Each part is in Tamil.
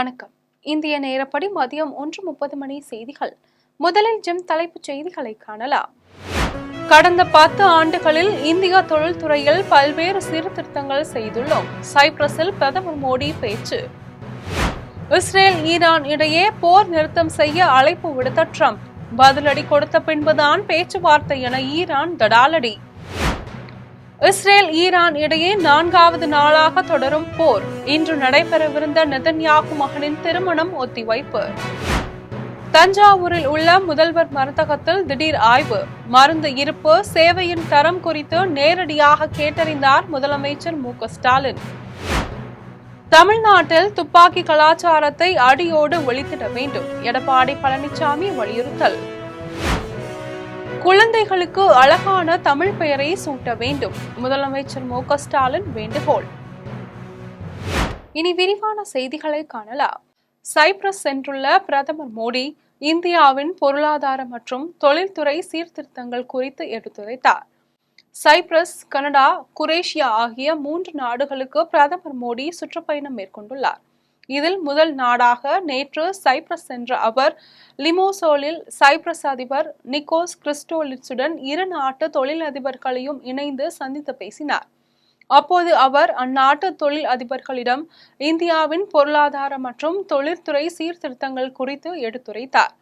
வணக்கம். இந்திய நேரப்படி மதியம் 1:30 மணி செய்திகள். முதலில் தலைப்புச் செய்திகளை காணலாம். கடந்த 10 ஆண்டுகளில் இந்திய தொழில்துறையில் பல்வேறு சீர்திருத்தங்கள் செய்துள்ளோம். சைப்ரஸில் பிரதமர் மோடி பேச்சு. இஸ்ரேல் ஈரான் இடையே போர் நிறுத்தம் செய்ய அழைப்பு விடுத்த ட்ரம்ப். பதிலடி கொடுத்த பின்புதான் பேச்சுவார்த்தை என ஈரான் தடாலடி. இஸ்ரேல் ஈரான் இடையே 4வது நாளாக தொடரும் போர். இன்று நடைபெறவிருந்த நெதன்யாகு மகனின் திருமணம் ஒத்திவைப்பு. தஞ்சாவூரில் உள்ள முதல்வர் மருந்தகத்தில் திடீர் ஆய்வு. மருந்து இருப்பு, சேவையின் தரம் குறித்து நேரடியாக கேட்டறிந்தார் முதலமைச்சர் மு.க.ஸ்டாலின். தமிழ்நாட்டில் துப்பாக்கி கலாச்சாரத்தை அடியோடு ஒழித்திட வேண்டும். எடப்பாடி பழனிசாமி வலியுறுத்தல். குழந்தைகளுக்கு அழகான தமிழ் பெயரை சூட்ட வேண்டும். முதலமைச்சர் மு.க.ஸ்டாலின் வேண்டுகோள். இனி விரிவான செய்திகளை காணலாம். சைப்ரஸ் சென்றுள்ள பிரதமர் மோடி இந்தியாவின் பொருளாதார மற்றும் தொழில்துறை சீர்திருத்தங்கள் குறித்து எடுத்துரைத்தார். சைப்ரஸ், கனடா, குரேஷியா ஆகிய 3 நாடுகளுக்கு பிரதமர் மோடி சுற்றுப்பயணம் மேற்கொண்டுள்ளார். இதில் முதல் நாடாக நேற்று சைப்ரஸ் சென்ற அவர் லிமோசோலில் சைப்ரஸ் அதிபர் நிக்கோஸ் கிறிஸ்டோலிட்ஸுடன் இரு நாட்டு தொழிலதிபர்களையும் இணைந்து சந்தித்து பேசினார். அப்போது அவர் அந்நாட்டு தொழில் அதிபர்களிடம் இந்தியாவின் பொருளாதார மற்றும் தொழில்துறை சீர்திருத்தங்கள் குறித்து எடுத்துரைத்தார்.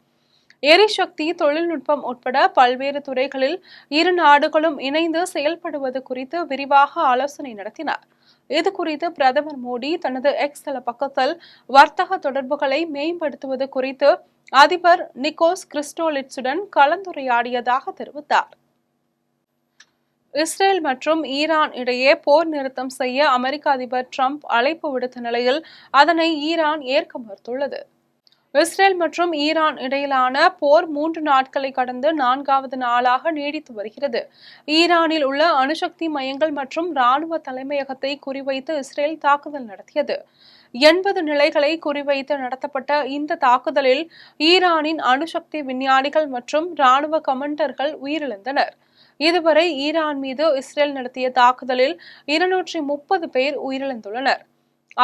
எரிசக்தி, தொழில்நுட்பம் உட்பட பல்வேறு துறைகளில் இரு நாடுகளும் இணைந்து செயல்படுவது குறித்து விரிவாக ஆலோசனை நடத்தினார். இது குறித்து பிரதமர் மோடி தனது எக்ஸ் தள பக்கத்தில் வர்த்தக தொடர்புகளை மேம்படுத்துவது குறித்து அதிபர் நிக்கோஸ் கிறிஸ்டோலிட்ஸுடன் கலந்துரையாடியதாக தெரிவித்தார். இஸ்ரேல் மற்றும் ஈரான் இடையே போர் நிறுத்தம் செய்ய அமெரிக்க அதிபர் ட்ரம்ப் அழைப்பு விடுத்த நிலையில் அதனை ஈரான் ஏற்க மறுத்துள்ளது. இஸ்ரேல் மற்றும் ஈரான் இடையிலான போர் 3 நாட்களை கடந்து 4வது நாளாக நீடித்து வருகிறது. ஈரானில் உள்ள அணுசக்தி மையங்கள் மற்றும் ராணுவ தலைமையகத்தை குறிவைத்து இஸ்ரேல் தாக்குதல் நடத்தியது. 80 நிலைகளை குறிவைத்து நடத்தப்பட்ட இந்த தாக்குதலில் ஈரானின் அணுசக்தி விஞ்ஞானிகள் மற்றும் ராணுவ கமாண்டர்கள் உயிரிழந்தனர். இதுவரை ஈரான் மீது இஸ்ரேல் நடத்திய தாக்குதலில் 230 பேர் உயிரிழந்துள்ளனர்.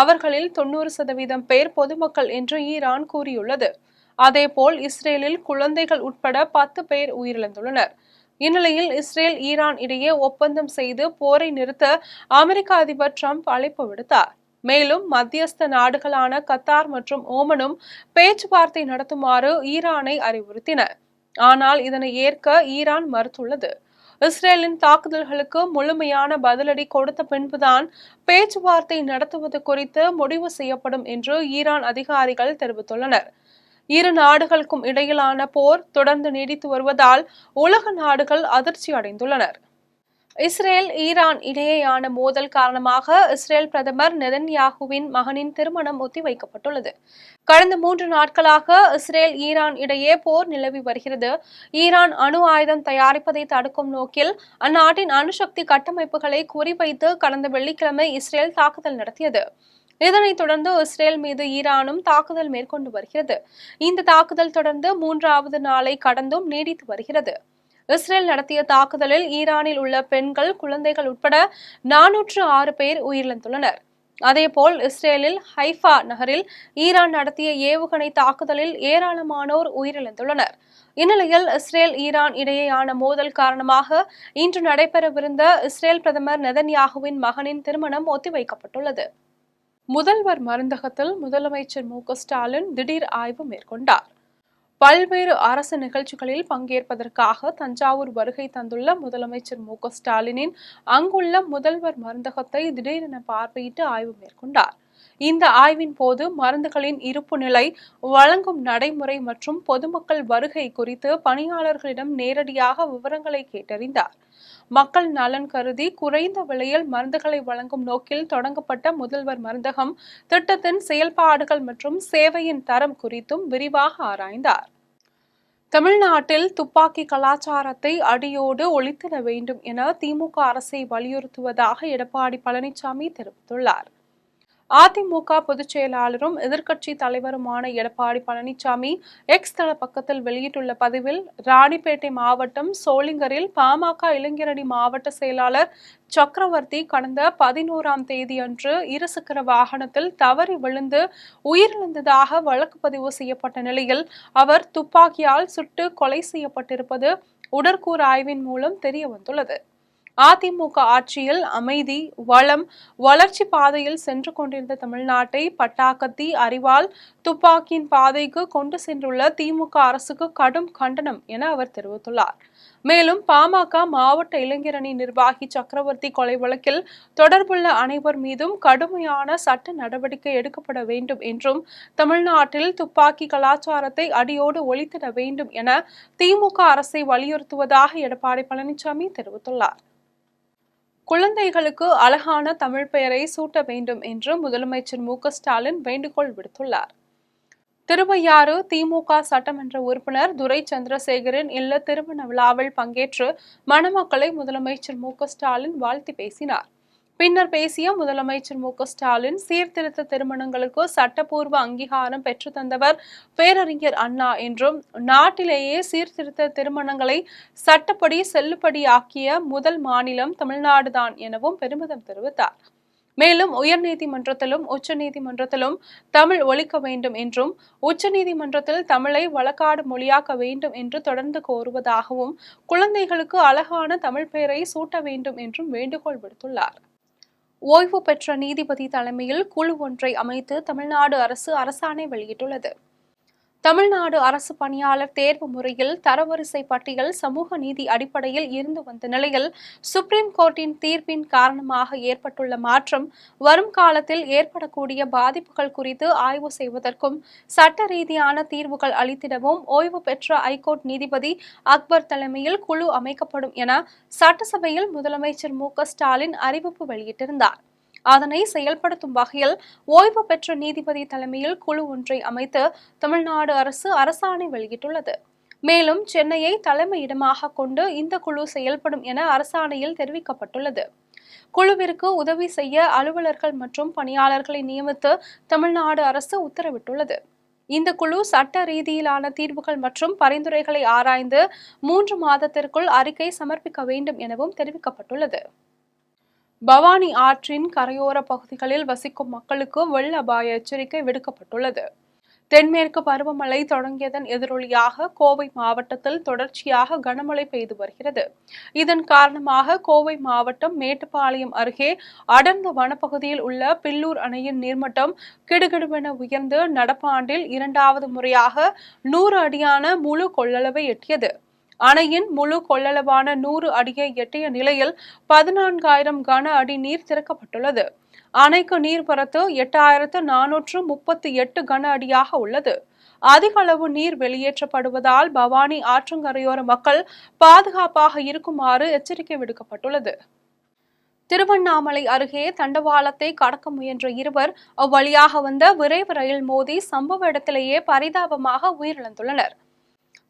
அவர்களில் 90% பேர் பொதுமக்கள் என்று ஈரான் கூறியுள்ளது. அதேபோல் இஸ்ரேலில் குழந்தைகள் உட்பட 10 பேர் உயிரிழந்துள்ளனர். இந்நிலையில் இஸ்ரேல் ஈரான் இடையே ஒப்பந்தம் செய்து போரை நிறுத்த அமெரிக்க அதிபர் ட்ரம்ப் அழைப்பு விடுத்தார். மேலும் மத்தியஸ்த நாடுகளான கத்தார் மற்றும் ஓமனும் பேச்சுவார்த்தை நடத்துமாறு ஈரானை அறிவுறுத்தின. ஆனால் இதனை ஏற்க ஈரான் மறுத்துள்ளது. இஸ்ரேலின் தாக்குதல்களுக்கு முழுமையான பதிலடி கொடுத்த பின்புதான் பேச்சுவார்த்தை நடத்துவது குறித்து முடிவு செய்யப்படும் என்று ஈரான் அதிகாரிகள் தெரிவித்துள்ளனர். இரு நாடுகளுக்கும் இடையிலான போர் தொடர்ந்து நீடித்து வருவதால் உலக நாடுகள் அதிர்ச்சி அடைந்துள்ளனர். இஸ்ரேல் ஈரான் இடையேயான மோதல் காரணமாக இஸ்ரேல் பிரதமர் நெதன்யாகுவின் மகனின் திருமணம் ஒத்திவைக்கப்பட்டுள்ளது. கடந்த 3 நாட்களாக இஸ்ரேல் ஈரான் இடையே போர் நிலவி வருகிறது. ஈரான் அணு ஆயுதம் தயாரிப்பதை தடுக்கும் நோக்கில் அந்நாட்டின் அணுசக்தி கட்டமைப்புகளை குறிவைத்து கடந்த வெள்ளிக்கிழமை இஸ்ரேல் தாக்குதல் நடத்தியது. இதனைத் தொடர்ந்து இஸ்ரேல் மீது ஈரானும் தாக்குதல் மேற்கொண்டு வருகிறது. இந்த தாக்குதல் தொடர்ந்து 3வது நாளை கடந்தும் நீடித்து வருகிறது. இஸ்ரேல் நடத்திய தாக்குதலில் ஈரானில் உள்ள பெண்கள், குழந்தைகள் உட்பட 406 பேர் உயிரிழந்துள்ளனர். அதேபோல் இஸ்ரேலில் ஹைஃபா நகரில் ஈரான் நடத்திய ஏவுகணை தாக்குதலில் ஏராளமானோர் உயிரிழந்துள்ளனர். இந்நிலையில் இஸ்ரேல் ஈரான் இடையேயான மோதல் காரணமாக இன்று நடைபெறவிருந்த இஸ்ரேல் பிரதமர் நெதன்யாகுவின் மகனின் திருமணம் ஒத்திவைக்கப்பட்டுள்ளது. முதல்வர் மருந்தகத்தில் முதலமைச்சர் மு.க.ஸ்டாலின் திடீர் ஆய்வு மேற்கொண்டார். பல்வேறு அரசு நிகழ்ச்சிகளில் பங்கேற்பதற்காக தஞ்சாவூர் வருகை தந்துள்ள முதலமைச்சர் மு.க.ஸ்டாலினின் அங்குள்ள முதல்வர் மருந்தகத்தை திடீரென பார்வையிட்டு ஆய்வு மேற்கொண்டார். இந்த ஆய்வின் போது மருந்துகளின் இருப்பு நிலை, வழங்கும் நடைமுறை மற்றும் பொதுமக்கள் வருகை குறித்து பணியாளர்களிடம் நேரடியாக விவரங்களை கேட்டறிந்தார். மக்கள் நலன் கருதி குறைந்த விலையில் மருந்துகளை வழங்கும் நோக்கில் தொடங்கப்பட்ட முதல்வர் மருந்தகம் திட்டத்தின் செயல்பாடுகள் மற்றும் சேவையின் தரம் குறித்தும் விரிவாக ஆராய்ந்தார். தமிழ்நாட்டில் துப்பாக்கி கலாச்சாரத்தை அடியோடு ஒழித்திட வேண்டும் என திமுக அரசை வலியுறுத்துவதாக எடப்பாடி பழனிசாமி தெரிவித்துள்ளார். அதிமுக பொதுச் செயலாளரும் எதிர்க்கட்சி தலைவருமான எடப்பாடி பழனிசாமி எக்ஸ் தள பக்கத்தில் வெளியிட்டுள்ள பதிவில், ராணிப்பேட்டை மாவட்டம் சோளிங்கரில் பாமக இளைஞரணி மாவட்ட செயலாளர் சக்கரவர்த்தி கடந்த 11ஆம் தேதியன்று இருசக்கர வாகனத்தில் தவறி விழுந்து உயிரிழந்ததாக வழக்கு பதிவு செய்யப்பட்ட நிலையில் அவர் துப்பாக்கியால் சுட்டு கொலை செய்யப்பட்டிருப்பது உடற்கூறு ஆய்வின் மூலம் தெரிய வந்துள்ளது. அதிமுக ஆட்சியில் அமைதி, வளம், வளர்ச்சி பாதையில் சென்று கொண்டிருந்த தமிழ்நாட்டை பட்டாக்கத்தி, அரிவாள், துப்பாக்கியின் பாதைக்கு கொண்டு சென்றுள்ள திமுக அரசுக்கு கடும் கண்டனம் என அவர் தெரிவித்துள்ளார். மேலும் பாமக மாவட்ட இளைஞரணி நிர்வாகி சக்கரவர்த்தி கொலை வழக்கில் தொடர்புள்ள அனைவர் மீதும் கடுமையான சட்ட நடவடிக்கை எடுக்கப்பட வேண்டும் என்றும், தமிழ்நாட்டில் துப்பாக்கி கலாச்சாரத்தை அடியோடு ஒழித்திட வேண்டும் என திமுக அரசை வலியுறுத்துவதாக எடப்பாடி பழனிசாமி தெரிவித்துள்ளார். குழந்தைகளுக்கு அழகான தமிழ் பெயரை சூட்ட வேண்டும் என்று முதலமைச்சர் மு.க.ஸ்டாலின் வேண்டுகோள் விடுத்துள்ளார். திருவையாறு திமுக சட்டமன்ற உறுப்பினர் துரை சந்திரசேகரின் இல்ல திருமண விழாவில் பங்கேற்று மணமக்களை முதலமைச்சர் மு.க.ஸ்டாலின் வாழ்த்தி பேசினார். பின்னர் பேசிய முதலமைச்சர் மு.க.ஸ்டாலின், சீர்திருத்த திருமணங்களுக்கு சட்டப்பூர்வ அங்கீகாரம் பெற்று தந்தவர் பேரறிஞர் அண்ணா என்றும், நாட்டிலேயே சீர்திருத்த திருமணங்களை சட்டப்படி செல்லுபடியாக்கிய முதல் மாநிலம் தமிழ்நாடுதான் எனவும் பெருமிதம் தெரிவித்தார். மேலும் உயர்நீதிமன்றத்திலும் உச்சநீதிமன்றத்திலும் தமிழ் ஒழிக்க வேண்டும் என்றும், உச்சநீதிமன்றத்தில் தமிழை வழக்காடு மொழியாக்க வேண்டும் என்று தொடர்ந்து கோருவதாகவும், குழந்தைகளுக்கு அழகான தமிழ் பெயரை சூட்ட வேண்டும் என்றும் வேண்டுகோள் விடுத்துள்ளார். ஓய்வு பெற்ற நீதிபதி தலைமையில் குழு ஒன்றை அமைத்து தமிழ்நாடு அரசு அரசாணை வெளியிட்டுள்ளது. தமிழ்நாடு அரசு பணியாளர் தேர்வு முறையில் தரவரிசை பட்டியல் சமூக நீதி அடிப்படையில் இருந்து வந்த நிலையில் சுப்ரீம் கோர்ட்டின் தீர்ப்பின் காரணமாக ஏற்பட்டுள்ள மாற்றம் வரும் காலத்தில் ஏற்படக்கூடிய பாதிப்புகள் குறித்து ஆய்வு செய்வதற்கும் சட்ட ரீதியான தீர்வுகள் அளித்திடவும் ஓய்வு பெற்ற ஐகோர்ட் நீதிபதி அக்பர் தலைமையில் குழு அமைக்கப்படும் என சட்டசபையில் முதலமைச்சர் மு.க.ஸ்டாலின் அறிவிப்பு வெளியிட்டிருந்தார். அதனை செயல்படுத்தும் வகையில் ஓய்வு பெற்ற நீதிபதி தலைமையில் குழு ஒன்றை அமைத்து தமிழ்நாடு அரசு அரசாணை வெளியிட்டுள்ளது. மேலும் சென்னையை தலைமையிடமாக கொண்டு இந்த குழு செயல்படும் என அரசாணையில் தெரிவிக்கப்பட்டுள்ளது. குழுவிற்கு உதவி செய்ய அலுவலர்கள் மற்றும் பணியாளர்களை நியமித்து தமிழ்நாடு அரசு உத்தரவிட்டுள்ளது. இந்த குழு சட்ட ரீதியிலான தீர்வுகள் மற்றும் பரிந்துரைகளை ஆராய்ந்து 3 மாதத்திற்குள் அறிக்கை சமர்ப்பிக்க வேண்டும் எனவும் தெரிவிக்கப்பட்டுள்ளது. பவானி ஆற்றின் கரையோர பகுதிகளில் வசிக்கும் மக்களுக்கு வெள்ள அபாய எச்சரிக்கை விடுக்கப்பட்டுள்ளது. தென்மேற்கு பருவமழை தொடங்கியதன் எதிரொலியாக கோவை மாவட்டத்தில் தொடர்ச்சியாக கனமழை பெய்து வருகிறது. இதன் காரணமாக கோவை மாவட்டம் மேட்டுப்பாளையம் அருகே அடர்ந்த வனப்பகுதியில் உள்ள பில்லூர் அணையின் நீர்மட்டம் கிடுகிடுவென உயர்ந்து நடப்பாண்டில் 2வது முறையாக 100 அடியான முழு கொள்ளளவை எட்டியது. அணையின் முழு கொள்ளளவான 100 அடியை எட்டிய நிலையில் 14,000 கன அடி நீர் திறக்கப்பட்டுள்ளது. அணைக்கு நீர்வரத்து 8,438 கன அடியாக உள்ளது. அதிக அளவு நீர் வெளியேற்றப்படுவதால் பவானி ஆற்றங்கரையோர மக்கள் பாதுகாப்பாக இருக்குமாறு எச்சரிக்கை விடுக்கப்பட்டுள்ளது. திருவண்ணாமலை அருகே தண்டவாளத்தை கடக்க முயன்ற இருவர் அவ்வழியாக வந்த விரைவு ரயில் மோதி சம்பவ இடத்திலேயே பரிதாபமாக உயிரிழந்துள்ளனர்.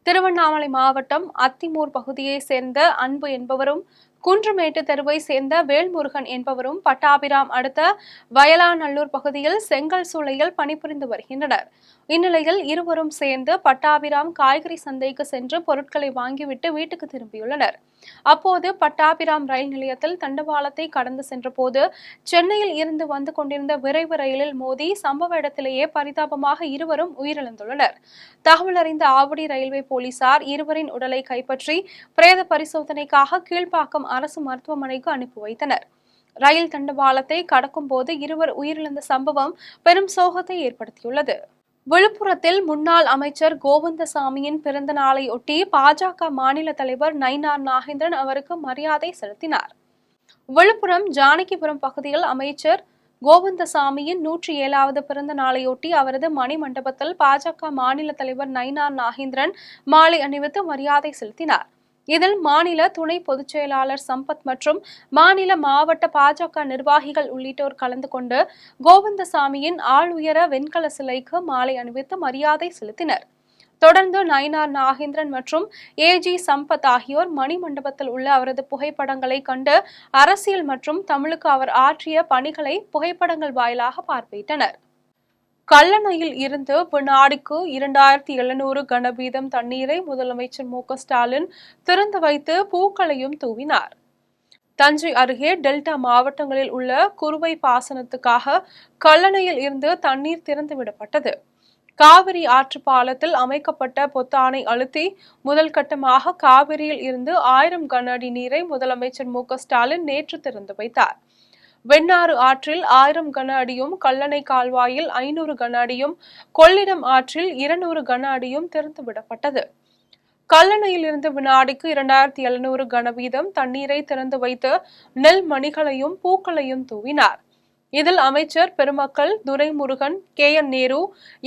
திருவண்ணாமலை மாவட்டம் அத்திமூர் பகுதியை சேர்ந்த அன்பு என்பவரும், குன்றுமேட்டு தெருவை சேர்ந்த வேல்முருகன் என்பவரும் பட்டாபிராம் அடுத்த வயலாநல்லூர் பகுதியில் செங்கல் சூளையில் பணிபுரிந்து வருகின்றனர். இந்நிலையில் இருவரும் சேர்ந்து பட்டாபிராம் காய்கறி சந்தைக்கு சென்று பொருட்களை வாங்கிவிட்டு வீட்டுக்கு திரும்பியுள்ளனர். அப்போது பட்டாபிராம் ரயில் நிலையத்தில் தண்டவாளத்தை கடந்து சென்றபோது சென்னையில் இருந்து வந்து கொண்டிருந்த விரைவு ரயிலில் மோதி சம்பவ இடத்திலேயே பரிதாபமாக இருவரும் உயிரிழந்துள்ளனர். தகவல் அறிந்த ஆவடி ரயில்வே போலீசார் இருவரின் உடலை கைப்பற்றி பிரேத பரிசோதனைக்காக கீழ்ப்பாக்கம் அரசு மருத்துவமனைக்கு அனுப்பி வைத்தனர். ரயில் தண்டவாளத்தை கடக்கும் போது இருவர் உயிரிழந்த சம்பவம் பெரும் சோகத்தை ஏற்படுத்தியுள்ளது. விழுப்புரத்தில் முன்னாள் அமைச்சர் கோவிந்தசாமியின் பிறந்த நாளையொட்டி பாஜக மாநில தலைவர் நயினார் நாகேந்திரன் அவருக்கு மரியாதை செலுத்தினார். விழுப்புரம் ஜானகிபுரம் பகுதியில் அமைச்சர் கோவிந்தசாமியின் 107வது பிறந்த நாளையொட்டி அவரது மணிமண்டபத்தில் பாஜக மாநில தலைவர் நயினார் நாகேந்திரன் மாலை அணிவித்து மரியாதை செலுத்தினார். இதில் மாநில துணை பொதுச் செயலாளர் சம்பத் மற்றும் மாநில மாவட்ட பாஜக நிர்வாகிகள் உள்ளிட்டோர் கலந்து கொண்டு கோவிந்தசாமியின் ஆளுயர வெண்கல சிலைக்கு மாலை அணிவித்து மரியாதை செலுத்தினர். தொடர்ந்து நயினார் நாகேந்திரன் மற்றும் ஏஜி சம்பத் ஆகியோர் மணிமண்டபத்தில் உள்ள அவரது புகைப்படங்களை கண்டு அரசியல் மற்றும் தமிழுக்கு அவர் ஆற்றிய பணிகளை புகைப்படங்கள் வாயிலாக பார்வையிட்டனர். கல்லணையில் இருந்து வினாடிக்கு 2700 கனவீதம் தண்ணீரை முதலமைச்சர் மு.க.ஸ்டாலின் திறந்து வைத்து பூக்களையும் தூவினார். தஞ்சை அருகே டெல்டா மாவட்டங்களில் உள்ள குறுவை பாசனத்துக்காக கல்லணையில் இருந்து தண்ணீர் திறந்துவிடப்பட்டது. காவிரி ஆற்று பாலத்தில் அமைக்கப்பட்ட பொத்தானை அழுத்தி முதல் கட்டமாக காவிரியில் இருந்து 1000 கன அடி நீரை முதலமைச்சர் மு.க.ஸ்டாலின் நேற்று திறந்து வைத்தார். வெண்ணாறு ஆற்றில் 1000 கன அடியும், கல்லணை கால்வாயில் 500 கன அடியும், கொள்ளிடம் ஆற்றில் 200 கன அடியும் திறந்துவிடப்பட்டது. கல்லணையில் இருந்து வினாடிக்கு 2700 கனவீதம் தண்ணீரை திறந்து வைத்து நெல் மணிகளையும் பூக்களையும் தூவினார். இதில் அமைச்சர் பெருமக்கள் துரைமுருகன், KN நேரு,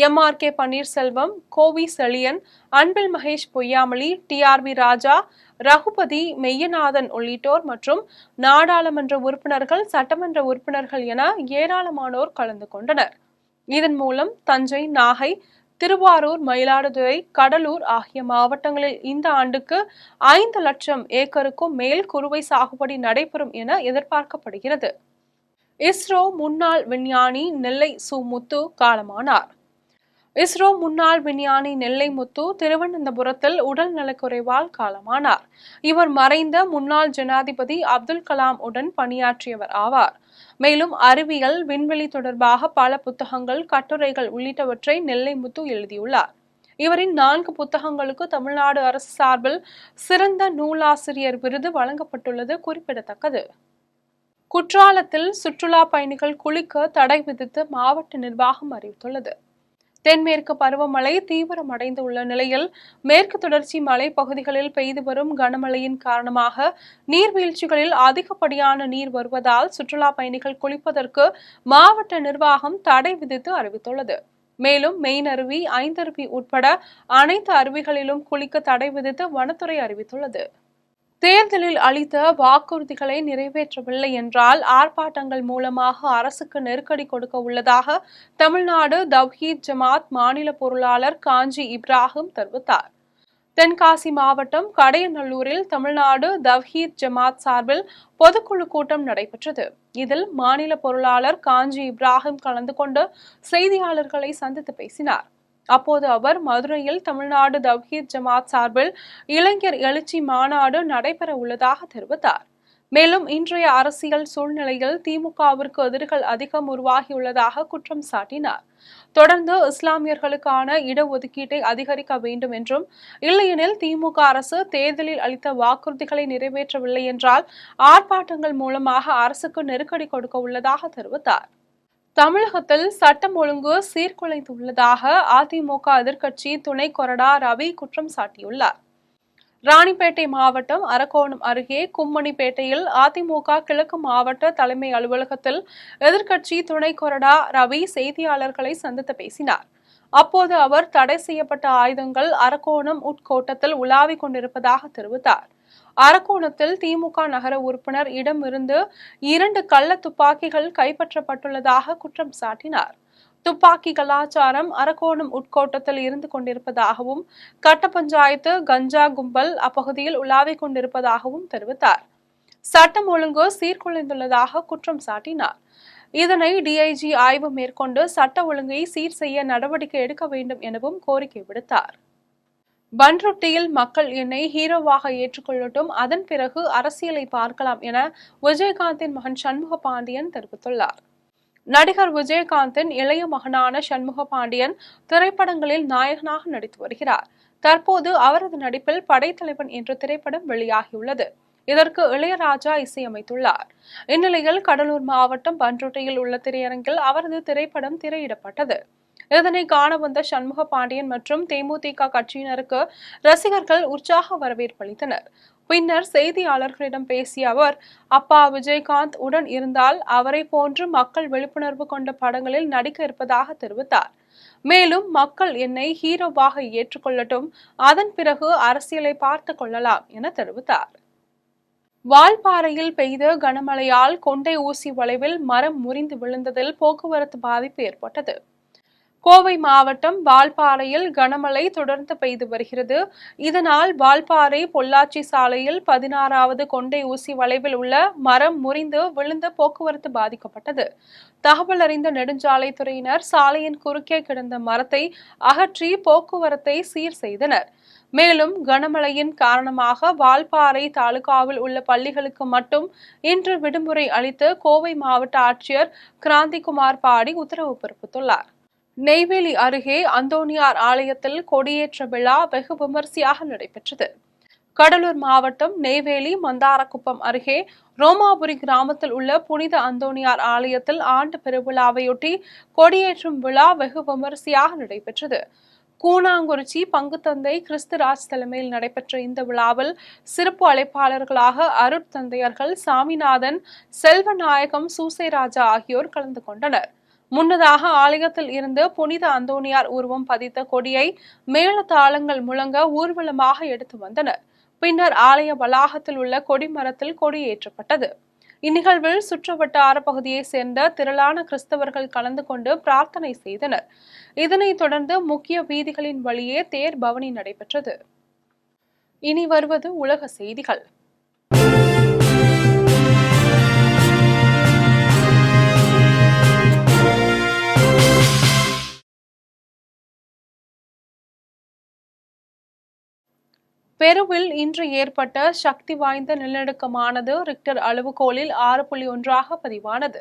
MRK பன்னீர்செல்வம், கோவி செழியன், அன்பில் மகேஷ் பொய்யாமொழி, TRB ராஜா, ரகுபதி, மெய்யநாதன் உள்ளிட்டோர் மற்றும் நாடாளுமன்ற உறுப்பினர்கள், சட்டமன்ற உறுப்பினர்கள் என ஏராளமானோர் கலந்து கொண்டனர். இதன் மூலம் தஞ்சை, நாகை, திருவாரூர், மயிலாடுதுறை, கடலூர் ஆகிய மாவட்டங்களில் இந்த ஆண்டுக்கு 5 லட்சம் ஏக்கருக்கும் மேல் குறுவை சாகுபடி நடைபெறும் என எதிர்பார்க்கப்படுகிறது. இஸ்ரோ முன்னாள் விஞ்ஞானி நெல்லை சு. முத்து காலமானார். இஸ்ரோ முன்னாள் விஞ்ஞானி நெல்லை முத்து திருவனந்தபுரத்தில் உடல் நலக்குறைவால் காலமானார். இவர் மறைந்த முன்னாள் ஜனாதிபதி அப்துல் கலாம் உடன் பணியாற்றியவர் ஆவார். மேலும் அறிவியல், விண்வெளி தொடர்பாக பல புத்தகங்கள், கட்டுரைகள் உள்ளிட்டவற்றை நெல்லை முத்து எழுதியுள்ளார். இவரின் 4 புத்தகங்களுக்கு தமிழ்நாடு அரசு சார்பில் சிறந்த நூலாசிரியர் விருது வழங்கப்பட்டுள்ளது குறிப்பிடத்தக்கது. குற்றாலத்தில் சுற்றுலா பயணிகள் குளிக்க தடை விதித்து மாவட்ட நிர்வாகம் அறிவித்துள்ளது. தென்மேற்கு பருவமழை தீவிரமடைந்து உள்ள நிலையில் மேற்கு தொடர்ச்சி மலைப்பகுதிகளில் பெய்து வரும் கனமழையின் காரணமாக நீர்வீழ்ச்சிகளில் அதிகப்படியான நீர் வருவதால் சுற்றுலா பயணிகள் குளிப்பதற்கு மாவட்ட நிர்வாகம் தடை விதித்து அறிவித்துள்ளது. மேலும் மெயின்-அருவி, ஐந்தருவி உட்பட அனைத்து அருவிகளிலும் குளிக்க தடை விதித்து வனத்துறை அறிவித்துள்ளது. தேர்தலில் அளித்த வாக்குறுதிகளை நிறைவேற்றவில்லை என்றால் ஆர்ப்பாட்டங்கள் மூலமாக அரசுக்கு நெருக்கடி கொடுக்க உள்ளதாக தமிழ்நாடு தவ்ஹீத் ஜமாத் மாநில பொருளாளர் காஞ்சி இப்ராஹிம் தெரிவித்தார். தென்காசி மாவட்டம் கடையநல்லூரில் தமிழ்நாடு தவ்ஹீத் ஜமாத் சார்பில் பொதுக்குழு கூட்டம் நடைபெற்றது. இதில் மாநில பொருளாளர் காஞ்சி இப்ராஹிம் கலந்து கொண்டு செய்தியாளர்களை சந்தித்து பேசினார். அப்போது அவர் மதுரையில் தமிழ்நாடு தவ்ஹீத் ஜமாத் சார்பில் இளைஞர் எழுச்சி மாநாடு நடைபெற உள்ளதாக தெரிவித்தார். மேலும் இன்றைய அரசியல் சூழ்நிலையில் திமுகவிற்கு எதிரிகள் அதிகம் உருவாகியுள்ளதாக குற்றம் சாட்டினார். தொடர்ந்து இஸ்லாமியர்களுக்கான இடஒதுக்கீட்டை அதிகரிக்க வேண்டும் என்றும், இல்லையெனில் திமுக அரசு தேர்தலில் அளித்த வாக்குறுதிகளை நிறைவேற்றவில்லை என்றால் ஆர்ப்பாட்டங்கள் மூலமாக அரசுக்கு நெருக்கடி கொடுக்க உள்ளதாக தெரிவித்தார். தமிழகத்தில் சட்டம் ஒழுங்கு சீர்குலைந்துள்ளதாக அதிமுக எதிர்க்கட்சி துணை கொறடா ரவி குற்றம் சாட்டியுள்ளார். ராணிப்பேட்டை மாவட்டம் அரக்கோணம் அருகே கும்மணிப்பேட்டையில் அதிமுக கிழக்கு மாவட்ட தலைமை அலுவலகத்தில் எதிர்க்கட்சி துணை கொறடா ரவி செய்தியாளர்களை சந்தித்து பேசினார். அப்போது அவர் தடை செய்யப்பட்ட ஆயுதங்கள் அரக்கோணம் உட்கோட்டத்தில் உலாவிக் கொண்டிருப்பதாக தெரிவித்தார். அரக்கோணத்தில் திமுக நகர உறுப்பினர் இடமிருந்து 2 கள்ள துப்பாக்கிகள் கைப்பற்றப்பட்டுள்ளதாக குற்றம் சாட்டினார். துப்பாக்கி கலாச்சாரம் அரக்கோணம் உட்கோட்டத்தில் இருந்து கொண்டிருப்பதாகவும், கட்ட பஞ்சாயத்து கஞ்சா கும்பல் அப்பகுதியில் உலாவிக் கொண்டிருப்பதாகவும் தெரிவித்தார். சட்டம் ஒழுங்கு சீர்குலைந்துள்ளதாக குற்றம் சாட்டினார். இதனை டிஐஜி ஆய்வு மேற்கொண்டு சட்ட ஒழுங்கை சீர் செய்ய நடவடிக்கை எடுக்க வேண்டும் எனவும் கோரிக்கை விடுத்தார். பன்ருட்டியில் மக்கள் என்னை ஹீரோவாக ஏற்றுக்கொள்ளட்டும், அதன் பிறகு அரசியலை பார்க்கலாம் என விஜயகாந்தின் மகன் சண்முக பாண்டியன் தெரிவித்துள்ளார். நடிகர் விஜயகாந்தின் இளைய மகனான சண்முக பாண்டியன் திரைப்படங்களில் நாயகனாக நடித்து வருகிறார். தற்போது அவரது நடிப்பில் படைத்தலைவன் என்ற திரைப்படம் வெளியாகியுள்ளது. இதற்கு இளையராஜா இசையமைத்துள்ளார். இந்நிலையில் கடலூர் மாவட்டம் பன்ருட்டியில் உள்ள திரையரங்கில் அவரது திரைப்படம் திரையிடப்பட்டது. இதனை காண வந்த சண்முக பாண்டியன் மற்றும் தேமுதிக கட்சியினருக்கு ரசிகர்கள் உற்சாக வரவேற்பு அளித்தனர். பின்னர் செய்தியாளர்களிடம் பேசிய அவர், அப்பா விஜயகாந்த் உடன் இருந்தால் அவரை போன்று மக்கள் விழிப்புணர்வு கொண்ட படங்களில் நடிக்க இருப்பதாக தெரிவித்தார். மேலும் மக்கள் என்னை ஹீரோவாக ஏற்றுக்கொள்ளட்டும், அதன் பிறகு அரசியலை பார்த்து கொள்ளலாம் என தெரிவித்தார். வால்பாறையில் பெய்த கனமழையால் கொண்டை ஊசி வளைவில் மரம் முறிந்து விழுந்ததில் போக்குவரத்து பாதிப்பு ஏற்பட்டது. கோவை மாவட்டம் வால்பாறையில் கனமழை தொடர்ந்து பெய்து வருகிறது. இதனால் வால்பாறை பொள்ளாச்சி சாலையில் 16வது கொண்டை ஊசி வளைவில் உள்ள மரம் முறிந்து விழுந்து போக்குவரத்து பாதிக்கப்பட்டது. தகவல் அறிந்த நெடுஞ்சாலைத்துறையினர் சாலையின் குறுக்கே கிடந்த மரத்தை அகற்றி போக்குவரத்தை சீர் செய்தனர். மேலும் கனமழையின் காரணமாக வால்பாறை தாலுகாவில் உள்ள பள்ளிகளுக்கு மட்டும் இன்று விடுமுறை அளித்து கோவை மாவட்ட ஆட்சியர் கிராந்திகுமார் பாடி உத்தரவு பிறப்பித்துள்ளார். நெய்வேலி அருகே அந்தோணியார் ஆலயத்தில் கொடியேற்ற விழா வெகு விமரிசையாக நடைபெற்றது. கடலூர் மாவட்டம் நெய்வேலி மந்தாரக்குப்பம் அருகே ரோமாபுரி கிராமத்தில் உள்ள புனித அந்தோணியார் ஆலயத்தில் ஆண்டு பெருவிழாவையொட்டி கொடியேற்றும் விழா வெகு விமரிசையாக நடைபெற்றது. கூனாங்குறிச்சி பங்குத்தந்தை கிறிஸ்துராஜ் தலைமையில் நடைபெற்ற இந்த விழாவில் சிறப்பு அழைப்பாளர்களாக அருட்தந்தையர்கள் சாமிநாதன், செல்வநாயகம், சூசைராஜா ஆகியோர் கலந்து கொண்டனர். முன்னதாக ஆலயத்தில் இருந்து புனித அந்தோணியார் உருவம் பதித்த கொடியை மேளதாளங்கள் முழங்க ஊர்வலமாக எடுத்து வந்தனர். பின்னர் ஆலய வளாகத்தில் உள்ள கொடிமரத்தில் கொடியேற்றப்பட்டது. இந்நிகழ்வில் சுற்றுவட்டார பகுதியைச் சேர்ந்த திரளான கிறிஸ்தவர்கள் கலந்து கொண்டு பிரார்த்தனை செய்தனர். இதனைத் தொடர்ந்து முக்கிய வீதிகளின் வழியே தேர் பவனி நடைபெற்றது. இனி வருவது உலக செய்திகள். பெருவில் இன்று ஏற்பட்ட சக்தி வாய்ந்த நிலநடுக்கமானது ரிக்டர் அளவுகோலில் 6.1 பதிவானது.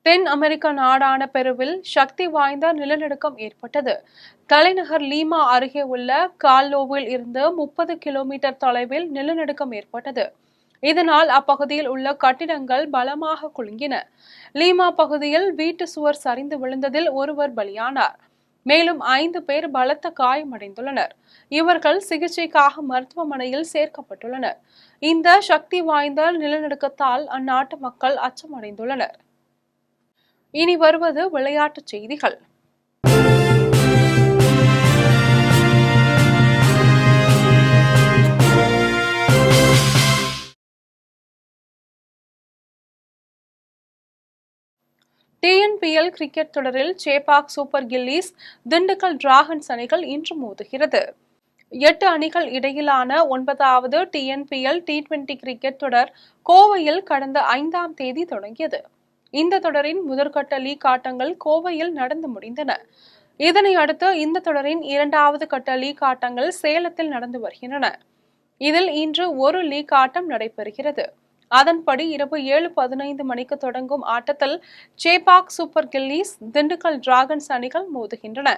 தென் அமெரிக்க நாடான பெருவில் சக்தி வாய்ந்த நிலநடுக்கம் ஏற்பட்டது. தலைநகர் லீமா அருகே உள்ள கால்லோவில் இருந்து 30 கிலோமீட்டர் தொலைவில் நிலநடுக்கம் ஏற்பட்டது. இதனால் அப்பகுதியில் உள்ள கட்டிடங்கள் பலமாக குலுங்கின. லீமா பகுதியில் வீட்டு சுவர் சரிந்து விழுந்ததில் ஒருவர் பலியானார். மேலும் 5 பேர் பலத்த காயமடைந்துள்ளனர். இவர்கள் சிகிச்சைக்காக மருத்துவமனையில் சேர்க்கப்பட்டுள்ளனர். இந்த சக்தி வாய்ந்த நிலநடுக்கத்தால் அந்நாட்டு மக்கள் அச்சமடைந்துள்ளனர். இனி வருவது விளையாட்டுச் செய்திகள். TNPL கிரிக்கெட் தொடரில் Chepauk super gillies, Dindigul dragons அணிகள் இன்று மோதுகிறது. 8 அணிகள் இடையிலான 9வது TNPL T20 கிரிக்கெட் தொடர் கோவையில் கடந்த 5ஆம் தேதி தொடங்கியது. இந்த தொடரின் முதற்கட்ட லீக் ஆட்டங்கள் கோவையில் நடந்து முடிந்தன. இதனை அடுத்து இந்த தொடரின் 2வது கட்ட லீக் ஆட்டங்கள் சேலத்தில் நடந்து வருகின்றன. இதில் இன்று ஒரு லீக் ஆட்டம் நடைபெறுகிறது. அதன்படி இரவு 7:15 மணிக்கு தொடங்கும் ஆட்டத்தில் Chepauk super gillies, Dindigul dragons அணிகள் மோதுகின்றன.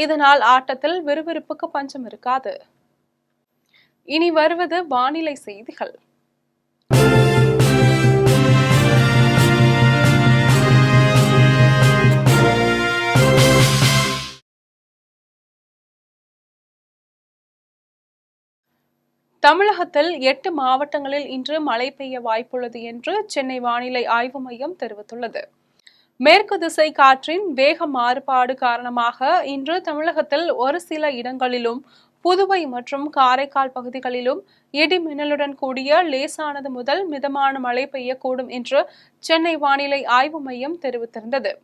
இதனால் ஆட்டத்தில் விறுவிறுப்புக்கு பஞ்சம் இருக்காது. இனி வருவது வானிலை செய்திகள். தமிழகத்தில் 8 மாவட்டங்களில் இன்று மழை பெய்ய வாய்ப்புள்ளது என்று சென்னை வானிலை ஆய்வு மையம் தெரிவித்துள்ளது. மேற்கு திசை காற்றின் வேக மாறுபாடு காரணமாக இன்று தமிழகத்தில் ஒரு சில இடங்களிலும், புதுவை மற்றும் காரைக்கால் பகுதிகளிலும் இடி மின்னலுடன் கூடிய லேசானது முதல் மிதமான மழை பெய்யக்கூடும் என்று சென்னை வானிலை ஆய்வு மையம் தெரிவித்திருந்தது.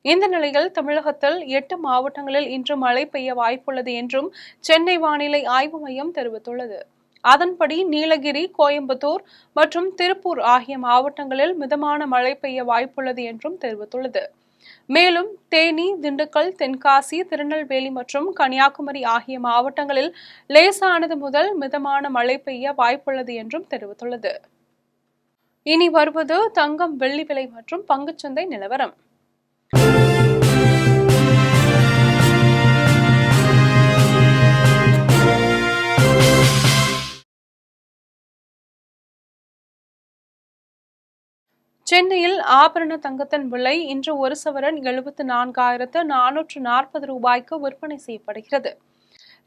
இந்த நிலையில் தமிழகத்தில் 8 மாவட்டங்களில் இன்று மழை பெய்ய வாய்ப்புள்ளது என்றும் சென்னை வானிலை ஆய்வு மையம் தெரிவித்துள்ளது. அதன்படி நீலகிரி, கோயம்புத்தூர் மற்றும் திருப்பூர் ஆகிய மாவட்டங்களில் மிதமான மழை பெய்ய வாய்ப்புள்ளது என்றும் தெரிவித்துள்ளது. மேலும் தேனி, திண்டுக்கல், தென்காசி, திருநெல்வேலி மற்றும் கன்னியாகுமரி ஆகிய மாவட்டங்களில் லேசானது முதல் மிதமான மழை பெய்ய வாய்ப்புள்ளது என்றும் தெரிவித்துள்ளது. இனி வருவது தங்கம், வெள்ளி விலை மற்றும் பங்குச்சந்தை நிலவரம். சென்னையில் ஆபரண தங்கத்தின் விலை இன்று ஒரு சவரன் 74,440 ரூபாய்க்கு விற்பனை செய்யப்படுகிறது.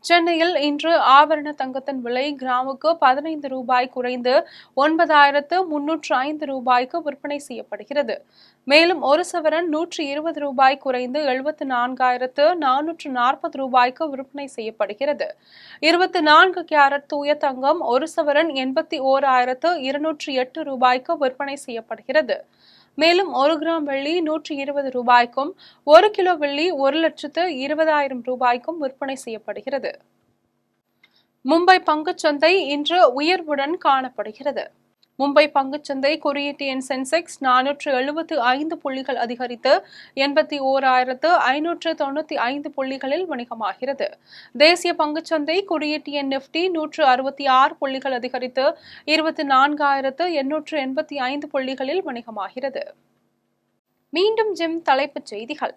சென்னையில் இன்று ஆபரண தங்கத்தின் விலை கிராமுக்கு 15 ரூபாய் குறைந்து 9,305 ரூபாய்க்கு விற்பனை செய்யப்படுகிறது. மேலும் ஒரு சவரன் 120 ரூபாய் குறைந்து 74,440 ரூபாய்க்கு விற்பனை செய்யப்படுகிறது. 24 கேரட் தூய தங்கம் ஒரு சவரன் 81,208 ரூபாய்க்கு விற்பனை செய்யப்படுகிறது. மேலும் 1 கிராம் வெள்ளி 120 ரூபாய்க்கும் 1 கிலோ வெள்ளி 1,20,000 ரூபாய்க்கும் விற்பனை செய்யப்படுகிறது. மும்பை பங்குச்சந்தை இன்று உயர்வுடன் காணப்படுகிறது. மும்பை பங்குச்சந்தை குறியீட்டு எண் சென்செக்ஸ் 475 புள்ளிகள் அதிகரித்து 81,595 புள்ளிகளில் வணிகமாகிறது. தேசிய பங்குச்சந்தை குறியீட்டு எண் நிப்டி 166 புள்ளிகள் அதிகரித்து 24,885 புள்ளிகளில் வணிகமாகிறது. மீண்டும் ஜிம் தலைப்புச் செய்திகள்.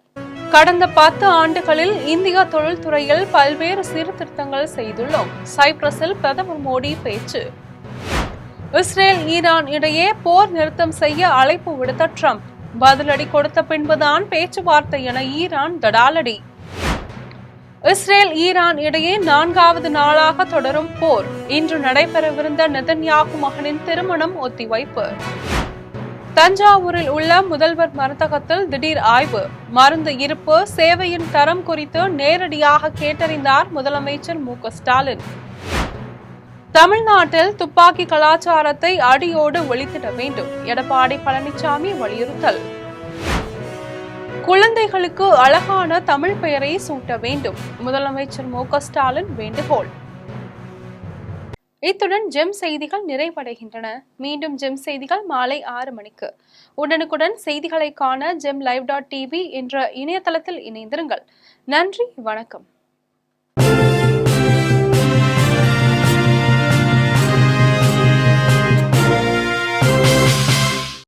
கடந்த 10 ஆண்டுகளில் இந்திய தொழில்துறையில் பல்வேறு சீர்திருத்தங்கள் செய்துள்ளோம். சைப்ரஸில் பிரதமர் மோடி பேச்சு. இஸ்ரேல் ஈரான் இடையே போர் நிறுத்தம் செய்ய அழைப்பு விடுத்த ட்ரம்ப். பதிலடி கொடுத்த பின்புதான் பேச்சுவார்த்தை என ஈரான் தடாலடி. இஸ்ரேல் ஈரான் இடையே 4வது நாளாக தொடரும் போர். இன்று நடைபெறவிருந்த நெதன்யாகு மகனின் திருமணம் ஒத்திவைப்பு. தஞ்சாவூரில் உள்ள முதல்வர் மருந்தகத்தில் திடீர் ஆய்வு. மருந்து இருப்பு, சேவையின் தரம் குறித்து நேரடியாக கேட்டறிந்தார் முதலமைச்சர் மு க ஸ்டாலின். தமிழ்நாட்டில் துப்பாக்கி கலாச்சாரத்தை அடியோடு ஒழித்திட வேண்டும். எடப்பாடி பழனிசாமி வலியுறுத்தல். குழந்தைகளுக்கு அழகான தமிழ் பெயரை சூட்ட வேண்டும். முதலமைச்சர் மு க ஸ்டாலின் வேண்டுகோள். இத்துடன் ஜெம் செய்திகள் நிறைவடைகின்றன. மீண்டும் ஜெம் செய்திகள் மாலை 6 மணிக்கு. உடனுக்குடன் செய்திகளை காண GemLive.tv என்ற இணையதளத்தில் இணைந்திருங்கள். நன்றி, வணக்கம்.